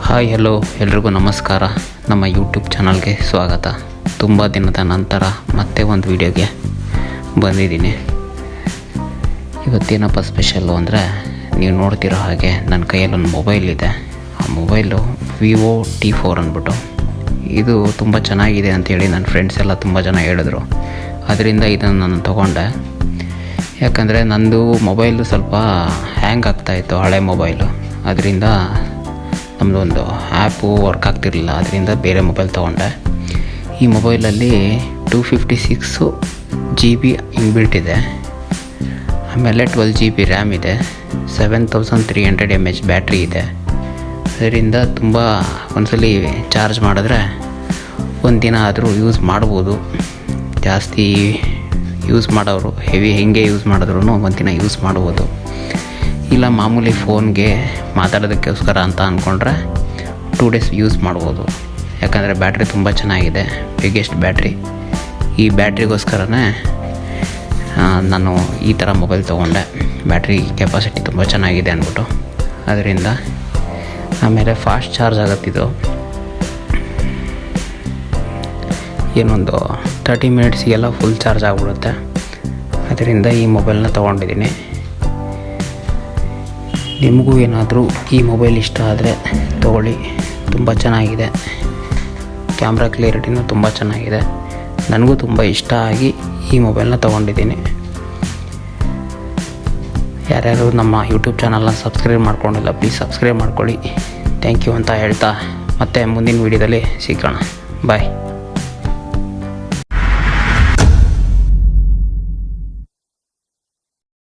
Hi hello ಎಲ್ರಿಗೂ ನಮಸ್ಕಾರ. ನಮ್ಮ ಯೂಟ್ಯೂಬ್ ಚಾನಲ್ಗೆ ಸ್ವಾಗತ. ತುಂಬ ದಿನದ ನಂತರ ಮತ್ತೆ ಒಂದು ವಿಡಿಯೋಗೆ ಬಂದಿದ್ದೀನಿ. ಇವತ್ತೇನಪ್ಪ ಸ್ಪೆಷಲ್ಲು ಅಂದರೆ, ನೀವು ನೋಡ್ತಿರೋ ಹಾಗೆ ನನ್ನ ಕೈಯಲ್ಲಿ ಒಂದು ಮೊಬೈಲ್ ಇದೆ. ಆ ಮೊಬೈಲು ವಿವೋ T4 ಅಂದ್ಬಿಟ್ಟು. ಇದು ತುಂಬ ಚೆನ್ನಾಗಿದೆ ಅಂಥೇಳಿ ನನ್ನ ಫ್ರೆಂಡ್ಸ್ ಎಲ್ಲ ತುಂಬ ಜನ ಹೇಳಿದ್ರು. ಅದರಿಂದ ಇದನ್ನು ನಾನು ತೊಗೊಂಡೆ. ಯಾಕಂದರೆ ನಂದು ಮೊಬೈಲು ಸ್ವಲ್ಪ ಹ್ಯಾಂಗ್ ಆಗ್ತಾಯಿತ್ತು, ಹಳೆ ಮೊಬೈಲು. ಅದರಿಂದ ನಮ್ಮದೊಂದು ಆ್ಯಪು ವರ್ಕ್ ಆಗ್ತಿರಲಿಲ್ಲ. ಅದರಿಂದ ಬೇರೆ ಮೊಬೈಲ್ ತೊಗೊಂಡೆ. ಈ ಮೊಬೈಲಲ್ಲಿ 256 GB ಇನ್ಬಿಲ್ಟ್ ಇದೆ. ಆಮೇಲೆ 12 GB ರ್ಯಾಮ್ ಇದೆ. 7300 mAh ಬ್ಯಾಟ್ರಿ ಇದೆ. ಅದರಿಂದ ತುಂಬ ಒಂದ್ಸಲಿ ಚಾರ್ಜ್ ಮಾಡಿದ್ರೆ ಒಂದು ದಿನ ಆದರೂ ಯೂಸ್ ಮಾಡ್ಬೋದು. ಜಾಸ್ತಿ ಯೂಸ್ ಮಾಡೋರು ಹೆಂಗೆ ಯೂಸ್ ಮಾಡಿದ್ರೂ ಒಂದು ದಿನ ಯೂಸ್ ಮಾಡ್ಬೋದು. ಇಲ್ಲ ಮಾಮೂಲಿ ಫೋನ್ಗೆ ಮಾತಾಡೋದಕ್ಕೋಸ್ಕರ ಅಂತ ಅಂದ್ಕೊಂಡ್ರೆ 2 days ಯೂಸ್ ಮಾಡ್ಬೋದು. ಯಾಕಂದರೆ ಬ್ಯಾಟ್ರಿ ತುಂಬ ಚೆನ್ನಾಗಿದೆ, ಬಿಗ್ಗೆಸ್ಟ್ ಬ್ಯಾಟ್ರಿ. ಈ ಬ್ಯಾಟ್ರಿಗೋಸ್ಕರನೇ ನಾನು ಈ ಥರ ಮೊಬೈಲ್ ತೊಗೊಂಡೆ. ಬ್ಯಾಟ್ರಿ ಕೆಪಾಸಿಟಿ ತುಂಬ ಚೆನ್ನಾಗಿದೆ ಅಂದ್ಬಿಟ್ಟು. ಅದರಿಂದ ಆಮೇಲೆ ಫಾಸ್ಟ್ ಚಾರ್ಜ್ ಆಗುತ್ತಿದ್ದು. ಏನೊಂದು 30 ಮಿನಿಟ್ಸಿಗೆಲ್ಲ ಫುಲ್ ಚಾರ್ಜ್ ಆಗಿಬಿಡುತ್ತೆ. ಅದರಿಂದ ಈ ಮೊಬೈಲ್ನ ತೊಗೊಂಡಿದ್ದೀನಿ. ನಿಮಗೂ ಏನಾದರೂ ಈ ಮೊಬೈಲ್ ಇಷ್ಟ ಆದರೆ ತೊಗೊಳ್ಳಿ. ತುಂಬ ಚೆನ್ನಾಗಿದೆ. ಕ್ಯಾಮ್ರಾ ಕ್ಲಿಯರಿಟಿನೂ ತುಂಬ ಚೆನ್ನಾಗಿದೆ. ನನಗೂ ತುಂಬ ಇಷ್ಟ ಆಗಿ ಈ ಮೊಬೈಲ್ನ ತೊಗೊಂಡಿದ್ದೀನಿ. ಯಾರ್ಯಾರು ನಮ್ಮ ಯೂಟ್ಯೂಬ್ ಚಾನಲ್ನ ಸಬ್ಸ್ಕ್ರೈಬ್ ಮಾಡ್ಕೊಂಡಿಲ್ಲ, ಪ್ಲೀಸ್ ಸಬ್ಸ್ಕ್ರೈಬ್ ಮಾಡ್ಕೊಳ್ಳಿ. ಥ್ಯಾಂಕ್ ಯು ಅಂತ ಹೇಳ್ತಾ ಮತ್ತೆ ಮುಂದಿನ ವೀಡಿಯೋದಲ್ಲಿ ಸಿಗೋಣ. ಬಾಯ್.